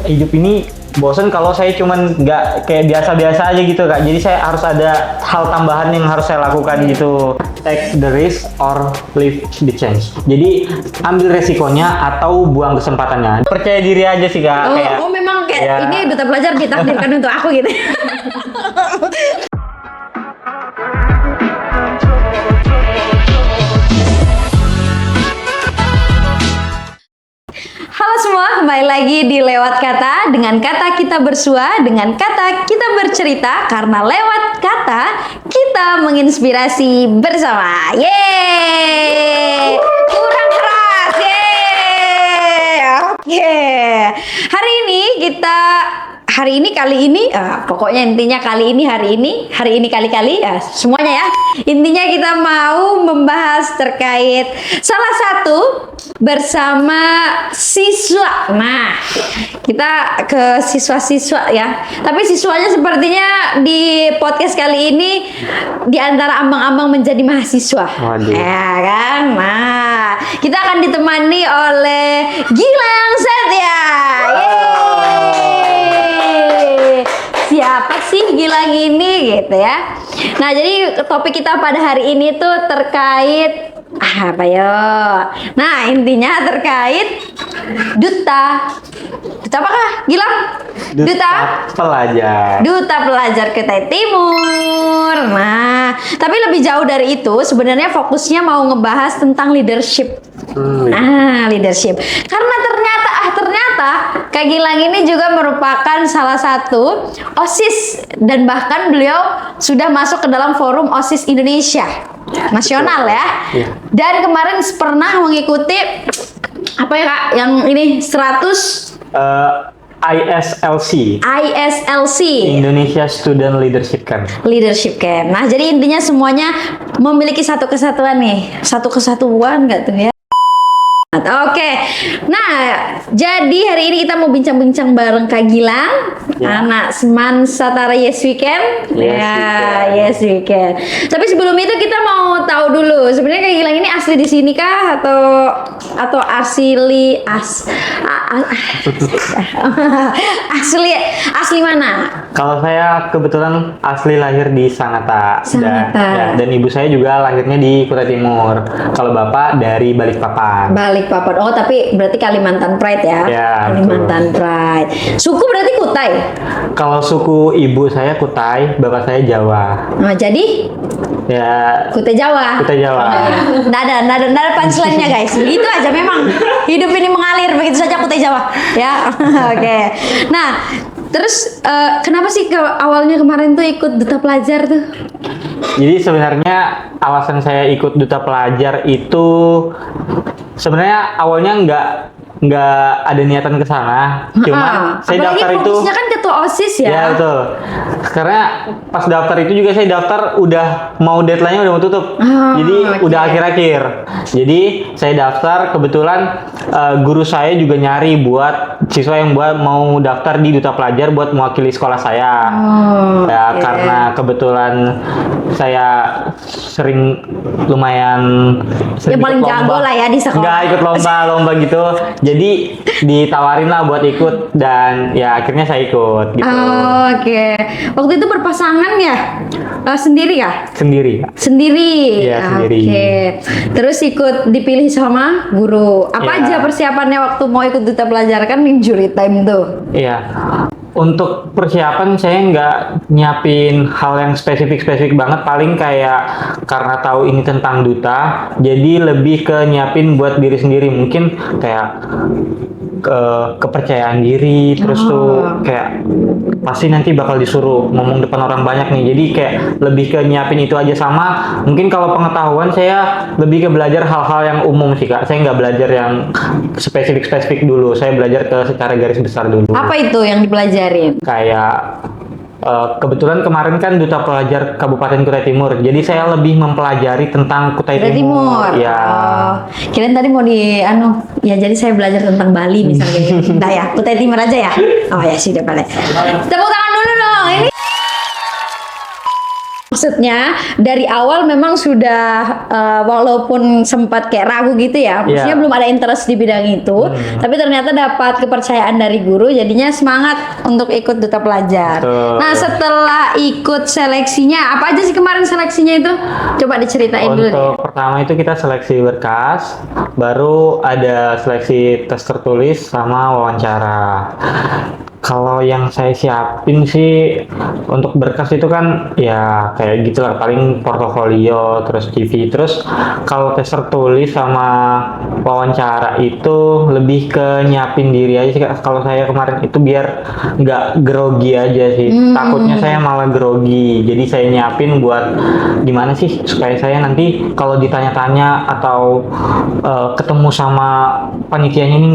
hidup ini bosen kalau saya cuman nggak kayak biasa-biasa aja gitu Kak. Jadi saya harus ada hal tambahan yang harus saya lakukan gitu. Take the risk or leave the chance. Jadi ambil resikonya atau buang kesempatannya. Percaya diri aja sih Kak. Memang kayak ya. ini duta pelajar ditakdirkan untuk aku gitu. Halo semua, kembali lagi di Lewat Kata. Dengan kata kita bersua, dengan kata kita bercerita. Karena lewat kata kita menginspirasi bersama. Yeay! Kurang keras, yeay! Oke. Hari ini pokoknya intinya kali ini kali-kali ya, semuanya ya. Intinya kita mau membahas terkait salah satu bersama siswa. Nah, kita ke siswa-siswa ya. Tapi siswanya sepertinya di podcast kali ini di antara ambang-ambang menjadi mahasiswa. Waduh. Ya kan? Nah, kita akan ditemani oleh Gilang Setia. Yeay! Siapa sih Gilang ini gitu ya. Nah, jadi topik kita pada hari ini tuh terkait apa yo? Nah, intinya terkait duta apakah Gilang? Duta pelajar. Duta pelajar Kutai Timur. Nah, tapi lebih jauh dari itu sebenarnya fokusnya mau ngebahas tentang leadership. Leadership. Karena ternyata Kak Gilang ini juga merupakan salah satu OSIS dan bahkan beliau sudah masuk ke dalam forum OSIS Indonesia nasional ya. Dan kemarin pernah mengikuti apa ya Kak? Yang ini 100 ISLC Indonesia Student Leadership Camp. Nah, jadi intinya semuanya memiliki satu kesatuan nih. Satu kesatuan nggak tuh ya? Oke, nah jadi hari ini kita mau bincang-bincang bareng Kak Gilang, anak Seman Satara Yes Weekend. Yes Weekend. Tapi sebelum itu kita mau tahu dulu sebenarnya Kak Gilang ini asli di sini kah atau asli mana? Kalau saya kebetulan asli lahir di Sangatta. Dan ibu saya juga lahirnya di Kutai Timur. Kalau bapak dari Balikpapan. Oh, tapi berarti Kalimantan Pride ya? Ya, Kalimantan betul. Pride. Suku berarti Kutai? Kalau suku ibu saya Kutai, bapak saya Jawa. Nah, jadi? Ya. Kutai Jawa. Nggak ada punchline-nya guys. Begitu aja memang. Hidup ini mengalir begitu saja Kutai Jawa. Ya, oke. Nah, terus kenapa sih awalnya kemarin tuh ikut duta pelajar tuh? Jadi sebenarnya alasan saya ikut duta pelajar itu sebenarnya awalnya nggak ada niatan ke sana. Cuman saya daftar itu. Fokusnya kan ketua OSIS ya. Ya betul. Karena pas daftar itu juga saya daftar udah mau deadline-nya udah mau tutup. Jadi udah akhir-akhir. Jadi saya daftar kebetulan guru saya juga nyari buat siswa yang mau daftar di duta pelajar buat mewakili sekolah saya. Karena kebetulan saya lumayan yang paling jago lah ya di sekolah. Nggak ikut lomba gitu. Jadi ditawarin lah buat ikut dan ya akhirnya saya ikut gitu. Oke. Waktu itu berpasangan ya? Sendiri ya? Sendiri. Iya, sendiri. Oke. Terus ikut dipilih sama guru. Apa aja persiapannya waktu mau ikut duta pelajar kan injury time tuh? Iya. Untuk persiapan saya nggak nyiapin hal yang spesifik banget, paling kayak karena tahu ini tentang duta, jadi lebih ke nyiapin buat diri sendiri, mungkin kayak kepercayaan diri, terus tuh kayak pasti nanti bakal disuruh ngomong depan orang banyak nih, jadi kayak lebih ke nyiapin itu aja. Sama mungkin kalau pengetahuan saya lebih ke belajar hal-hal yang umum sih Kak, saya nggak belajar yang spesifik dulu, saya belajar ke secara garis besar dulu. Apa itu yang dipelajarin? Kayak kebetulan kemarin kan duta pelajar Kabupaten Kutai Timur, jadi saya lebih mempelajari tentang Kutai Timur. Ya. Kirain tadi mau ya jadi saya belajar tentang Bali misalnya. Nah ya, Kutai Timur aja ya. Oh ya sudah boleh. Tepuk tangan dulu dong. Ini Maksudnya dari awal memang sudah walaupun sempat kayak ragu gitu ya, maksudnya Iya. belum ada interest di bidang itu, tapi ternyata dapat kepercayaan dari guru, jadinya semangat untuk ikut duta pelajar. Betul. Nah setelah ikut seleksinya, apa aja sih kemarin seleksinya itu? Coba diceritain dulu deh. Untuk pertama itu kita seleksi berkas, baru ada seleksi tes tertulis sama wawancara. Kalau yang saya siapin sih untuk berkas itu kan ya kayak gitu lah, paling portofolio, terus CV, terus kalau tes tertulis sama wawancara itu lebih ke nyiapin diri aja sih Kak. Kalau saya kemarin itu biar nggak grogi aja sih, takutnya saya malah grogi, jadi saya nyiapin buat gimana sih supaya saya nanti kalau ditanya-tanya atau ketemu sama panitianya ini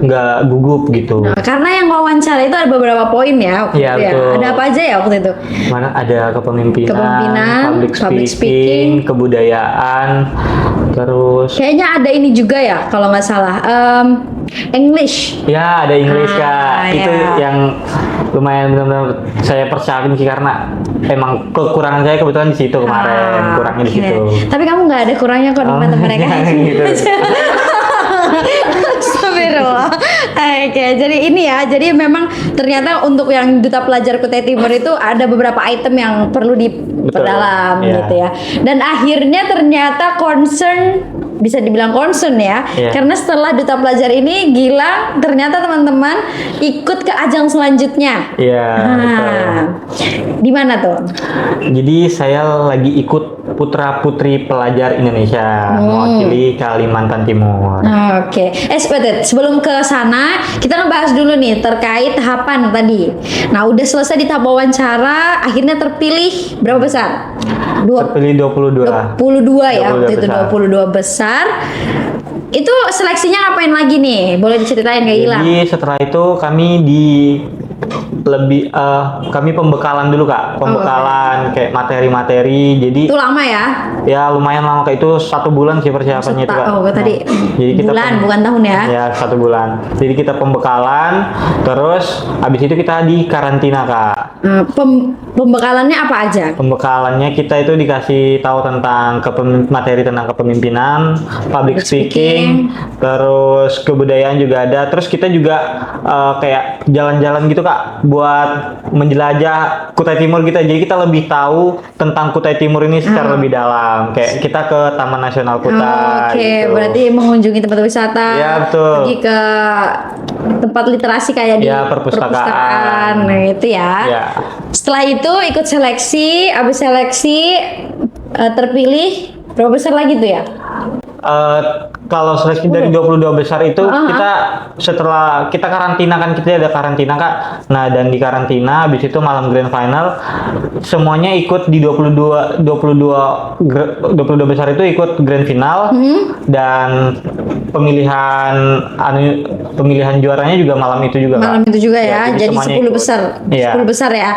nggak gugup gitu. Nah, karena yang wawancara itu ada beberapa poin ya waktu Iya, itu ya. betul. Ada apa aja ya waktu itu? Mana ada Kepemimpinan, public public speaking, kebudayaan, terus Kayaknya ada ini juga ya kalau nggak salah. English. ya ada English Kak. Itu ya. yang lumayan benar-benar saya persiapin sih karena emang kekurangan saya kebetulan di situ kemarin, kurangnya di Oke. situ. Tapi kamu nggak ada kurangnya kok di Oh, mata mereka. gitu. Astagfirullah. Oke, jadi ini ya. Jadi memang ternyata untuk yang duta pelajar Kutai Timur itu ada beberapa item yang perlu diperdalam Iya. gitu ya. Dan akhirnya ternyata bisa dibilang concern ya. Iya. Karena setelah duta pelajar ini Gilang ternyata teman-teman ikut ke ajang selanjutnya. Iya, betul. Nah, di mana tuh? Jadi saya lagi ikut Putra Putri Pelajar Indonesia mewakili Kalimantan Timur. Oke, sebelum ke sana kita ngebahas dulu nih terkait tahapan tadi. Nah, udah selesai di tahap wawancara, akhirnya terpilih berapa besar? Terpilih 22. 22 ya, waktu itu besar. 22 besar. Itu seleksinya ngapain lagi nih? Boleh diceritain Kak Gilang? Jadi setelah itu kami pembekalan dulu Kak, pembekalan kayak materi-materi. Jadi Itu lama ya? ya lumayan lama Kak, itu 1 bulan sih persiapannya itu Kak. Oh, tadi Jadi kita bulan bukan tahun ya? Ya 1 bulan. Jadi kita pembekalan, terus habis itu kita di karantina Kak. Nah, pembekalannya apa aja? Pembekalannya kita itu dikasih tahu tentang materi tentang kepemimpinan, public speaking, terus kebudayaan juga ada. Terus kita juga kayak jalan-jalan gitu Kak, buat menjelajah Kutai Timur kita. Jadi kita lebih tahu tentang Kutai Timur ini secara lebih dalam. Kayak kita ke Taman Nasional Kutai. Oke, gitu. berarti mengunjungi tempat wisata. Ya, betul. Pergi ke tempat literasi kayak di Ya, perpustakaan. Nah, itu ya. Ya. Setelah itu ikut seleksi, habis seleksi terpilih berapa besar lagi tuh ya? Kalau seleksi dari 22 besar itu kita setelah kita karantina kan, kita ada karantina Kak. Nah, dan di karantina habis itu malam grand final semuanya ikut di 22 besar itu ikut grand final dan pemilihan juaranya juga malam itu juga Kak. Malam itu juga ya. Jadi semuanya 10 ikut. besar. Iya. 10 besar ya.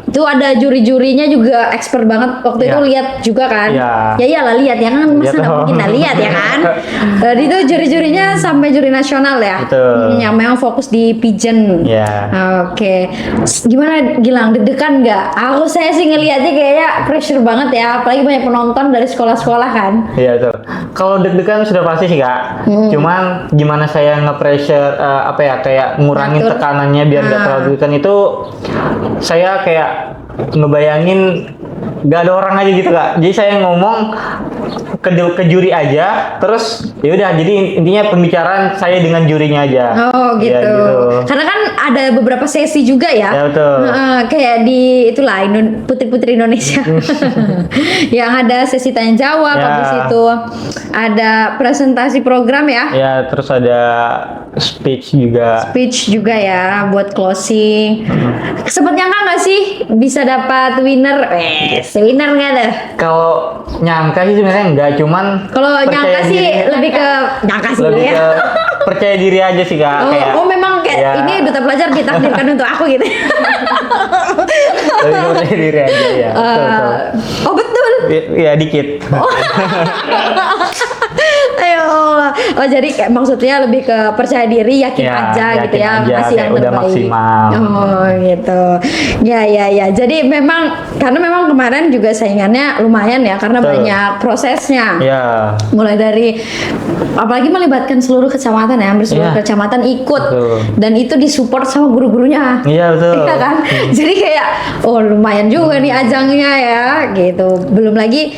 Itu ada juri-jurinya juga expert banget. Waktu itu Iya. lihat juga kan. Iya. Ya iyalah lihat ya kan, masa Lihat nggak dong. mungkin nggak lihat ya kan. Jadi itu juri-jurinya sampai juri nasional ya. Betul. Yang memang fokus di pigeon. Iya. Oke. Gimana Gilang, deg-degan nggak? Saya sih ngelihatnya kayaknya pressure banget ya, apalagi banyak penonton dari sekolah-sekolah kan. Iya tuh. Kalau deg-degan sudah pasti sih Kak. Cuman gimana saya nge-pressure kayak ngurangin Ngatur. tekanannya biar nggak terlalu deg-degan itu, saya kayak ngebayangin gak ada orang aja gitu Kak. Jadi saya ngomong ke juri aja, terus ya udah, jadi intinya pembicaraan saya dengan jurinya aja. Oh gitu. Ya, gitu. Karena kan ada beberapa sesi juga ya. Ya, betul. Kayak di itulah Putri-Putri Indonesia. Yang ada sesi tanya jawab, Ya. habis itu ada presentasi program ya. Ya, terus ada speech juga. Speech juga ya buat closing. Sempet nyangka nggak sih bisa dapat winner? Winner nggak deh. Kalau nyangka sih sebenarnya enggak, cuman Kalau nyangka percaya sih diri- lebih ke nyangka sih lebih ya. ke percaya diri aja sih Kak. Oh memang kayak ya, ini duta pelajar ditakdirkan untuk aku gitu. lebih ke percaya diri aja ya. Betul. Oh betul. Ya, dikit. Ayo, Oh jadi kayak maksudnya lebih ke percaya diri, yakin Ya, aja gitu yakin ya, aja, ngasih kayak yang udah terbaik. maksimal. Oh gitu. Ya. Jadi memang karena memang kemarin juga saingannya lumayan ya karena Betul. banyak prosesnya. Ya, Mulai dari apalagi melibatkan seluruh kecamatan ya, hampir seluruh Iya. kecamatan ikut Betul. dan itu disupport sama guru-gurunya. iya betul. Iya kan? Jadi kayak oh lumayan juga nih ajangnya ya gitu. Belum lagi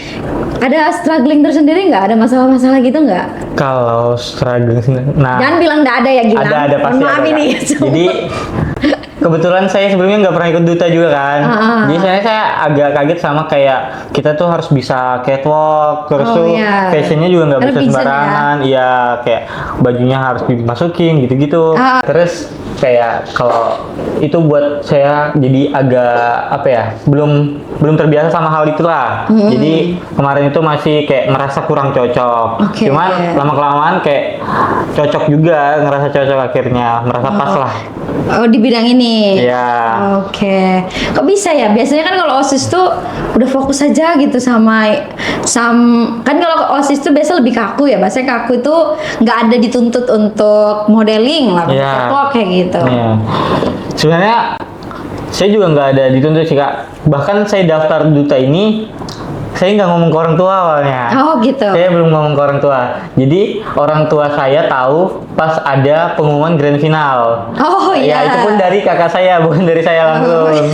ada struggling tersendiri nggak? Ada masalah-masalah gitu nggak? Kalau struggling, nah Jangan bilang nggak ada ya Gilang. ada Mohon pasti maaf ada, ini. Kak. Jadi kebetulan saya sebelumnya nggak pernah ikut duta juga kan. Jadi saya agak kaget sama kayak kita tuh harus bisa catwalk, terus Oh, tuh iya. fashionnya juga nggak Karena bisa pigeon ya. sembarangan. Iya, kayak bajunya harus dimasukin gitu-gitu. Terus kayak kalau itu buat saya jadi agak apa ya, belum terbiasa sama hal itulah. Jadi kemarin itu masih kayak merasa kurang cocok. Oke. Cuman lama-kelamaan kayak cocok juga, ngerasa cocok akhirnya, merasa pas lah. Oh di bidang ini. Iya. Oke. Kok bisa ya? Biasanya kan kalau OSIS tuh udah fokus aja gitu kan kalau OSIS tuh biasa lebih kaku ya. Biasanya kaku itu nggak ada dituntut untuk modeling lah, Iya. catwalk kayak gitu. Iya. Sebenarnya saya juga nggak ada dituntut sih Kak. Bahkan saya daftar duta ini saya nggak ngomong ke orang tua awalnya. Oh gitu. Saya belum ngomong ke orang tua. Jadi orang tua saya tahu pas ada pengumuman grand final. Oh iya. Ya itu pun dari kakak saya, bukan dari saya langsung.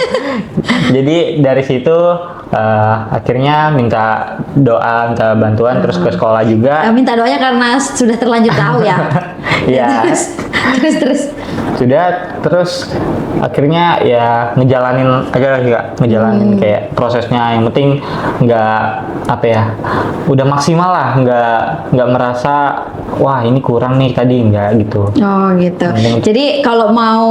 Jadi dari situ akhirnya minta doa, minta bantuan, terus ke sekolah juga. Minta doanya karena sudah terlanjur tahu ya. Iya. terus. Sudah, terus akhirnya ya ngejalanin aja lagi Kak, ngejalanin kayak prosesnya. Yang penting nggak apa ya, udah maksimal lah, nggak merasa wah ini kurang nih tadi, nggak gitu. Oh gitu. Mending- Jadi kalau mau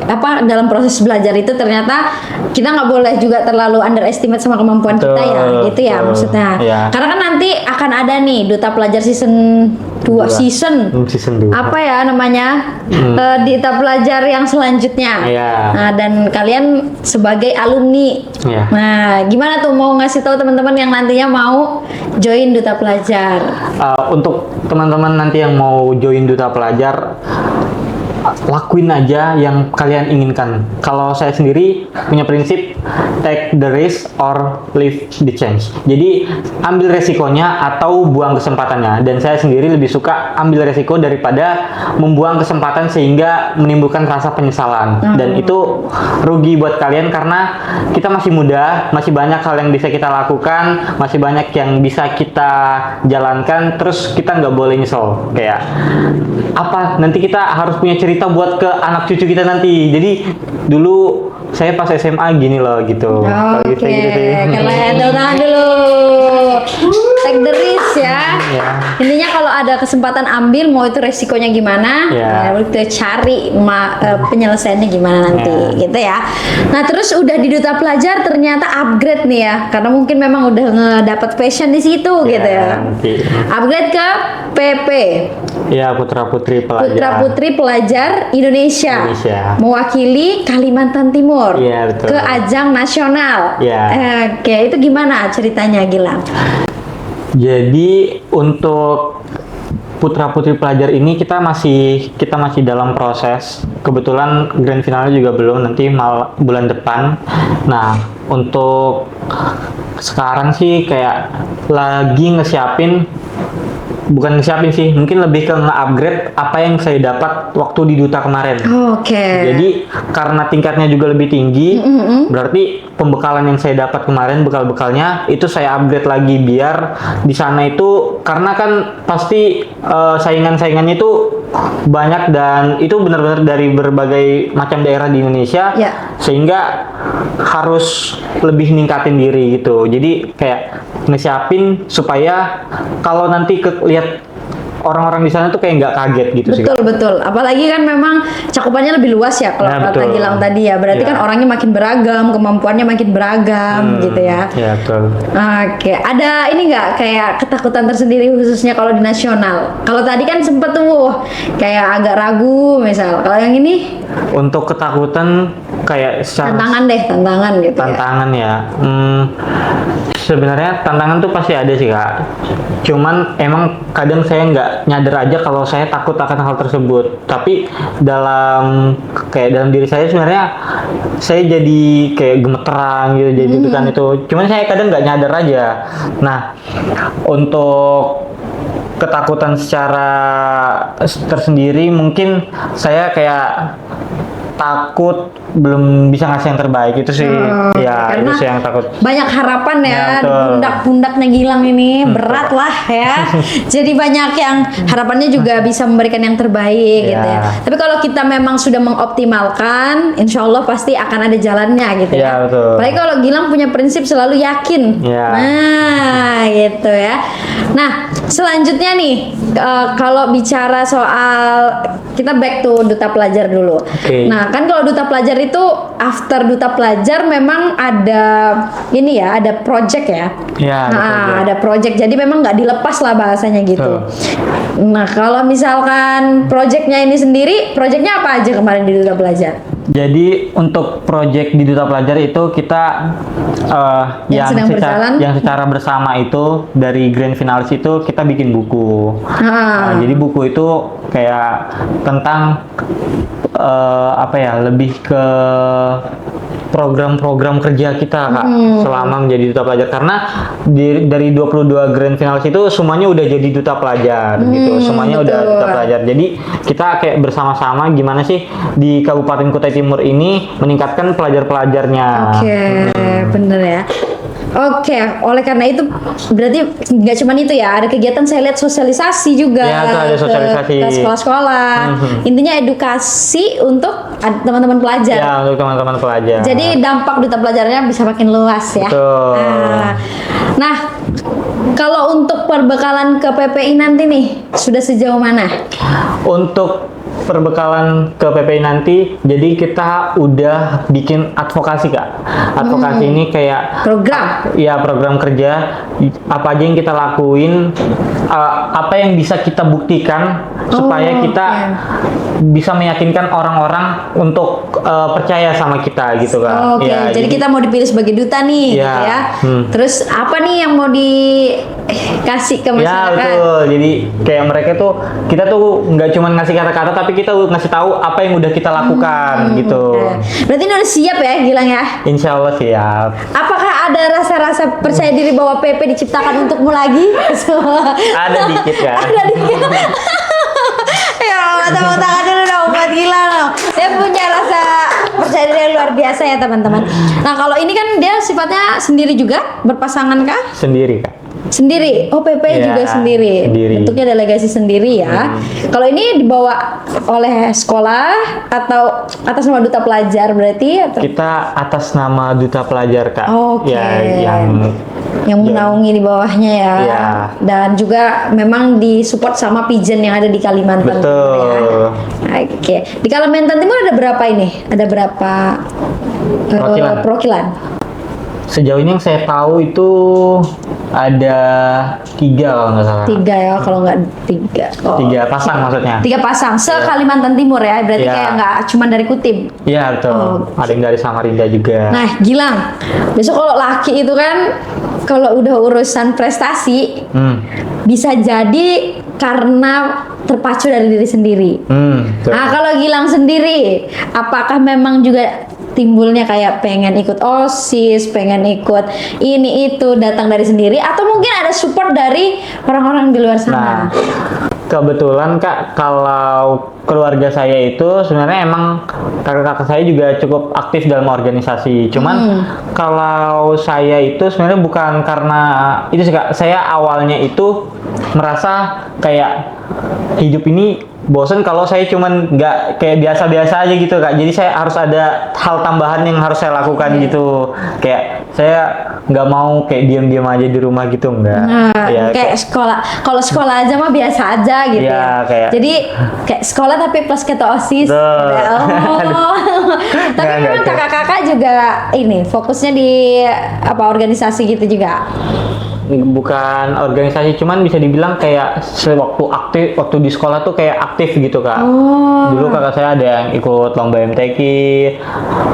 apa dalam proses belajar itu ternyata kita nggak boleh juga terlalu underestimate sama kemampuan kita ya, gitu ya betul. maksudnya. Iya. Karena kan nanti akan ada nih duta pelajar season 2 season. Season 2. Apa ya namanya? Duta pelajar yang selanjutnya. Iya. Nah, dan kalian sebagai alumni. Iya. Nah, gimana tuh mau ngasih tahu teman-teman yang nantinya mau join duta pelajar? Untuk teman-teman nanti yang mau join duta pelajar, lakuin aja yang kalian inginkan. Kalau saya sendiri punya prinsip take the risk or leave the chance. Jadi ambil resikonya atau buang kesempatannya. Dan saya sendiri lebih suka ambil resiko daripada membuang kesempatan sehingga menimbulkan rasa penyesalan. Dan itu rugi buat kalian karena kita masih muda, masih banyak hal yang bisa kita lakukan, masih banyak yang bisa kita jalankan. Terus kita nggak boleh nyesel. Kayak apa? Nanti kita harus punya cerita buat ke anak cucu kita nanti. Jadi dulu saya pas SMA gini loh gitu. Kalau Oke, gitu sih. kalian tepuk tangan dulu. Take the risk ya. Ya. Intinya kalau ada kesempatan ambil, mau itu resikonya gimana, Ya. kita cari penyelesaiannya gimana nanti, gitu ya. Nah terus udah di duta pelajar ternyata upgrade nih ya, karena mungkin memang udah ngedapat passion di situ gitu ya. Nanti. Upgrade ke PP, Ya, putra-putri pelajar. Putra Putri Pelajar Indonesia, Indonesia. mewakili Kalimantan Timur Iya, betul. ke ajang nasional. Iya. Oke, itu gimana ceritanya Gilang? Jadi untuk putra-putri pelajar ini kita masih dalam proses. Kebetulan grand finalnya juga belum, nanti bulan depan. Nah, untuk sekarang sih kayak lagi bukan ngesiapin sih, mungkin lebih ke nge-upgrade apa yang saya dapat waktu di duta kemarin. Oke. Jadi karena tingkatnya juga lebih tinggi, berarti pembekalan yang saya dapat kemarin, bekal-bekalnya itu saya upgrade lagi biar di sana itu, karena kan pasti saingan-saingannya itu banyak dan itu benar-benar dari berbagai macam daerah di Indonesia, Ya. sehingga harus lebih ningkatin diri gitu. Jadi kayak ngesiapin supaya kalau nanti lihat orang-orang di sana tuh kayak nggak kaget gitu sih. Betul betul. Apalagi kan memang cakupannya lebih luas ya kalau Ya, kata betul. Gilang tadi ya. Berarti Ya. kan orangnya makin beragam, kemampuannya makin beragam gitu ya. Ya betul. Oke, ada ini nggak kayak ketakutan tersendiri khususnya kalau di nasional? Kalau tadi kan sempet tuh kayak agak ragu misal. Kalau yang ini Untuk ketakutan kayak secara tantangan gitu ya. tantangan ya. Sebenarnya tantangan tuh pasti ada sih kak. Cuman emang kadang saya nggak nyadar aja kalau saya takut akan hal tersebut. Tapi dalam diri saya sebenarnya saya jadi kayak gemeteran gitu, jadi kan itu. Cuman saya kadang nggak nyadar aja. Nah, untuk ketakutan secara tersendiri mungkin saya kayak takut belum bisa ngasih yang terbaik itu sih. Ya, itu sih yang takut. Banyak harapan ya, betul. pundak-pundaknya Gilang ini berat lah ya. Jadi banyak yang harapannya juga bisa memberikan yang terbaik gitu ya. Tapi kalau kita memang sudah mengoptimalkan, insya Allah pasti akan ada jalannya gitu ya. Betul. Apalagi kalau Gilang punya prinsip selalu yakin. Nah, gitu ya. Nah, selanjutnya nih, kalau bicara soal, kita back to duta pelajar dulu. Nah, kan kalau duta pelajar itu after duta pelajar memang ada ini ya, ada project ya. Ada project. Jadi memang nggak dilepas lah bahasanya gitu. Nah, kalau misalkan projectnya ini sendiri, projectnya apa aja kemarin di duta pelajar? Jadi untuk project di duta pelajar itu kita yang secara bersama itu dari grand finalis itu kita bikin buku. Jadi buku itu kayak tentang lebih ke program-program kerja kita kak selama menjadi duta pelajar, karena dari 22 grand finalis itu semuanya udah jadi duta pelajar gitu, semuanya udah duta pelajar. Jadi kita kayak bersama-sama gimana sih di Kabupaten Kutai Timur ini meningkatkan pelajar-pelajarnya. Bener ya. Oleh karena itu berarti nggak cuma itu ya, ada kegiatan saya lihat sosialisasi juga ada sosialisasi ke sekolah-sekolah. Intinya edukasi untuk teman-teman pelajar. Ya, untuk teman-teman pelajar. Jadi dampak duta pelajarnya bisa makin luas ya. Betul. Nah, kalau untuk perbekalan ke PPI nanti nih sudah sejauh mana? Untuk perbekalan ke PPI nanti, jadi kita udah bikin advokasi kak. Advokasi ini kayak program kerja, apa aja yang kita lakuin, apa yang bisa kita buktikan supaya kita bisa meyakinkan orang-orang untuk percaya sama kita gitu kak. Jadi kita mau dipilih sebagai duta nih gitu ya. Terus apa nih yang mau dikasih ke masyarakat? Betul. Jadi kayak mereka tuh, kita tuh nggak cuma ngasih kata-kata, tapi kita ngasih tahu apa yang udah kita lakukan gitu. Berarti udah siap ya Gilang ya? Insya Allah siap. Apakah ada rasa-rasa percaya diri bahwa PP diciptakan untukmu lagi? Ada dikit ya. Ada dikit. Ya Allah, tepuk tangan dulu dong buat Gilang loh. Dia punya rasa percaya diri yang luar biasa ya teman-teman. Nah, kalau ini kan dia sifatnya sendiri juga, berpasangan kah? Sendiri kak. Sendiri. PP juga sendiri. Bentuknya delegasi sendiri ya. Kalau ini dibawa oleh sekolah atau atas nama duta pelajar berarti? Atau? Kita atas nama duta pelajar kak. Yang menaungi di bawahnya ya. Dan juga memang disupport sama Pijen yang ada di Kalimantan Timur ya. Di Kalimantan Timur ada berapa ini? Ada berapa perwakilan? Sejauh ini yang saya tahu itu ada 3 kalau nggak salah. 3 ya, kalau nggak 3. 3 pasang maksudnya. 3 pasang se-Kalimantan Timur ya, berarti kayak nggak cuma dari Kutim. Iya betul. Ada yang dari Samarinda juga. Nah Gilang, besok kalau laki itu kan kalau udah urusan prestasi bisa jadi karena terpacu dari diri sendiri. Nah kalau Gilang sendiri, apakah memang juga timbulnya kayak pengen ikut OSIS, pengen ikut ini itu, datang dari sendiri, atau mungkin ada support dari orang-orang di luar sana? Nah, kebetulan kak, kalau keluarga saya itu sebenarnya emang kakak-kakak saya juga cukup aktif dalam organisasi. Cuman kalau saya itu sebenarnya bukan karena itu sih kak. Saya awalnya itu merasa kayak hidup ini bosen kalau saya cuman nggak kayak biasa-biasa aja gitu kak. Jadi saya harus ada hal tambahan yang harus saya lakukan gitu. Kayak saya nggak mau kayak diam-diam aja di rumah gitu, enggak. Kayak sekolah. Kalau sekolah aja mah biasa aja gitu ya. Jadi kayak sekolah tapi plus ketua OSIS. Tapi memang kakak-kakak juga ini fokusnya di apa organisasi gitu juga. bukan organisasi, cuman bisa dibilang kayak waktu di sekolah tuh kayak aktif gitu Kak. Dulu kakak saya ada yang ikut lomba MTQ,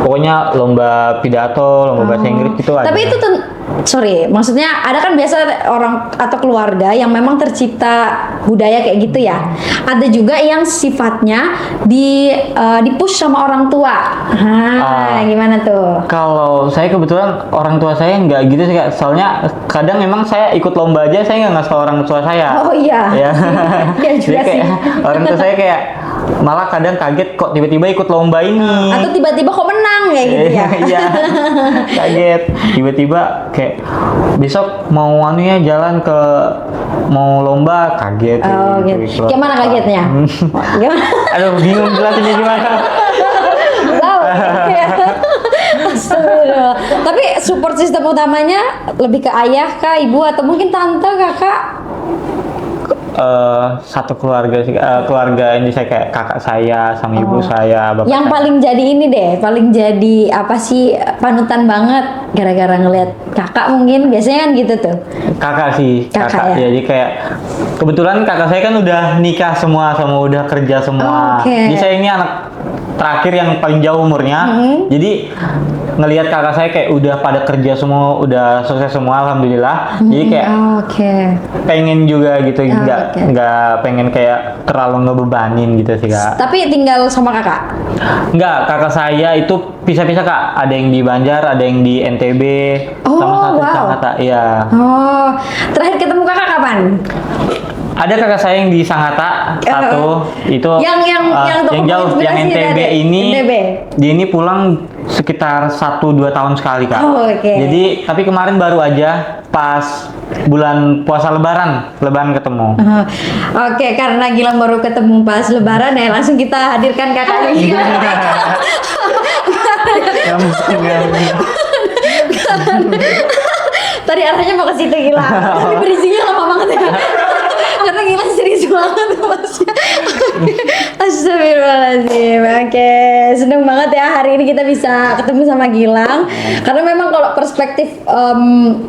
pokoknya lomba pidato, lomba bahasa Inggris gitu ada. Tapi itu sorry, maksudnya ada kan biasa orang atau keluarga yang memang tercipta budaya kayak gitu ya. Ada juga yang sifatnya di-push sama orang tua. Gimana tuh? Kalau saya kebetulan orang tua saya nggak gitu sih Kak. Soalnya kadang memang saya ikut lomba aja saya nggak ngasih orang tua saya. Oh iya. Ya. Iya juga Jadi kayak sih. orang tua saya kayak malah kadang kaget kok tiba-tiba ikut lomba ini. Atau tiba-tiba kok menang kayak gitu ya. Iya. Kaget. Tiba-tiba kayak besok mau jalan ke mau lomba kaget. Oh gitu. Gimana kagetnya? Gimana? Aduh bingung jelasinnya gimana. Wow. Astagfirullah. Tapi support sistem utamanya lebih ke ayah kah, ibu atau mungkin tante, kakak? Satu keluarga sih, keluarga ini saya kayak kakak saya sama ibu saya, bapak Yang saya. paling jadi ini deh, paling jadi apa sih panutan banget gara-gara ngelihat kakak mungkin biasanya kan gitu tuh. Kakak sih, Kakak ya? Jadi kayak kebetulan kakak saya kan udah nikah semua, udah kerja semua. Oke. Jadi saya ini anak terakhir yang paling jauh umurnya. Jadi ngelihat kakak saya kayak udah pada kerja semua, udah sukses semua, alhamdulillah. Jadi kayak pengen juga gitu, nggak pengen kayak terlalu ngebebanin gitu sih Kak. Tapi tinggal sama kakak? Nggak, kakak saya itu pisah-pisah Kak. Ada yang di Banjar, ada yang di NTB, sama satu di Sangatta. Iya. Oh, terakhir ketemu kakak kapan? Ada kakak saya yang di Sangatta satu itu yang jauh, yang NTB ini NTB. Dia ini pulang sekitar 1-2 tahun sekali Kak. Oke. Jadi tapi kemarin baru aja pas bulan puasa Lebaran ketemu. Oke, karena Gilang baru ketemu pas Lebaran ya langsung kita hadirkan kakaknya Gilang. Tadi arahnya mau ke situ Gilang, tapi berisinya lama banget ya. Karena Gilang serius banget masnya. Astagfirullahaladzim. Oke, seneng banget ya hari ini kita bisa ketemu sama Gilang. Karena memang kalau perspektif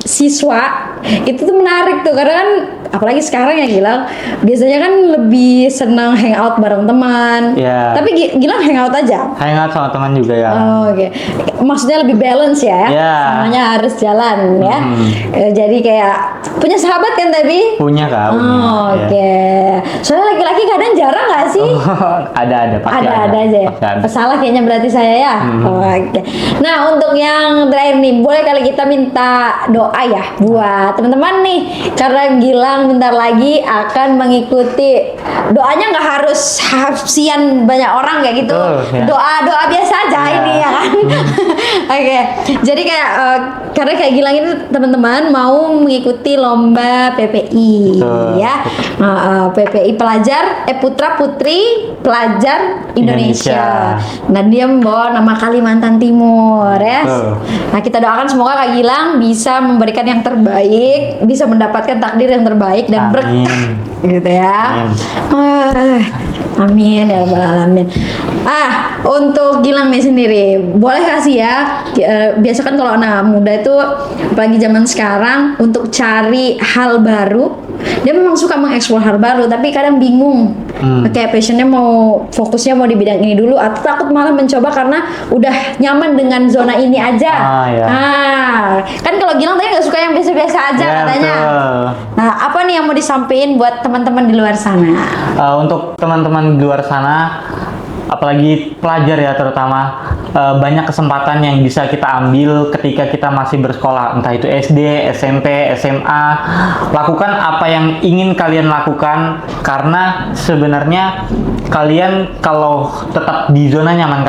siswa itu tuh menarik tuh, karena kan apalagi sekarang ya Gilang, biasanya kan lebih senang hangout bareng teman. Iya. Tapi Gilang hangout aja. Hangout sama teman juga ya. Oke. Maksudnya lebih balance ya. Iya. Semuanya harus jalan ya. Jadi kayak punya sahabat kan tapi? Punya Kak. Punya. Oke. Soalnya laki-laki kadang jarang nggak sih? Ada pasti ada aja ya. Pasti ada. Salah kayaknya berarti saya ya. Oke. Nah untuk yang terakhir nih, boleh kali kita minta doa ya buat teman-teman nih, karena Gilang bentar lagi akan mengikuti. Doanya nggak harus hafsian banyak orang kayak gitu. Ya. Doa biasa aja ini ya kan. Oke. Jadi kayak karena kayak Gilang ini teman-teman mau mengikuti lomba PPI ya. PPI Putra Putri Pelajar Indonesia. Nah dia membawa nama Kalimantan Timur ya. Nah kita doakan semoga Kak Gilang bisa memberikan yang terbaik, bisa mendapatkan takdir yang terbaik dan berkah gitu ya. Amin ya rabbal alamin. Untuk Gilang nih sendiri, boleh kasih ya. Biasa kan kalau anak muda itu apalagi zaman sekarang untuk cari hal baru, dia memang suka mengeksplor hal baru, tapi kadang bingung. Kayak passionnya fokusnya mau di bidang ini dulu, atau takut malah mencoba karena udah nyaman dengan zona ini aja. Kan kalau Gilang tadi nggak suka yang biasa-biasa aja katanya. Nah, apa nih yang mau disampaikan buat teman-teman di luar sana? Untuk teman-teman di luar sana, apalagi pelajar ya terutama, banyak kesempatan yang bisa kita ambil ketika kita masih bersekolah, entah itu SD, SMP, SMA. Lakukan apa yang ingin kalian lakukan, karena sebenarnya kalian kalau tetap di zona nyaman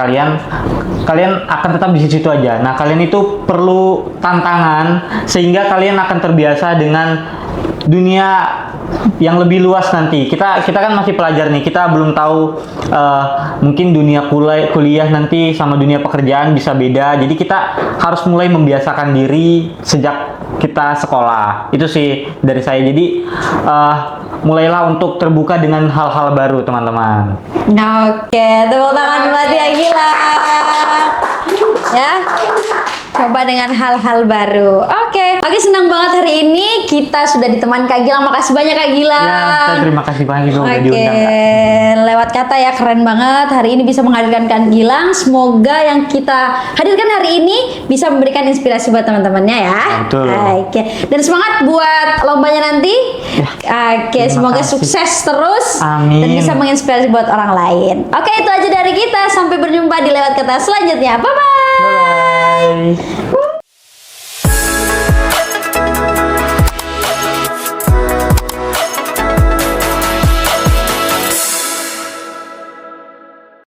kalian akan tetap di situ aja. Nah, kalian itu perlu tantangan sehingga kalian akan terbiasa dengan dunia yang lebih luas nanti. Kita kan masih pelajar nih, kita belum tahu mungkin dunia kuliah nanti sama dunia pekerjaan bisa beda. Jadi kita harus mulai membiasakan diri sejak kita sekolah. Itu sih dari saya. Jadi mulailah untuk terbuka dengan hal-hal baru, teman-teman. Oke, tepuk tangan buat ya Gilang. Ya, coba dengan hal-hal baru. Oke. Oke, senang banget hari ini kita sudah ditemani Kak Gilang. Makasih banyak Kak Gilang. Ya, terima kasih banyak juga udah Oke, diundang, Kak. lewat kata ya, keren banget hari ini bisa menghadirkan Kak Gilang. Semoga yang kita hadirkan hari ini bisa memberikan inspirasi buat teman-temannya ya. Betul. Oke, dan semangat buat lombanya nanti. Oke, terima semoga kasih. sukses terus. Amin. Dan bisa menginspirasi buat orang lain. Oke, itu aja dari kita. Sampai berjumpa di lewat kata selanjutnya. Bye bye. Bye.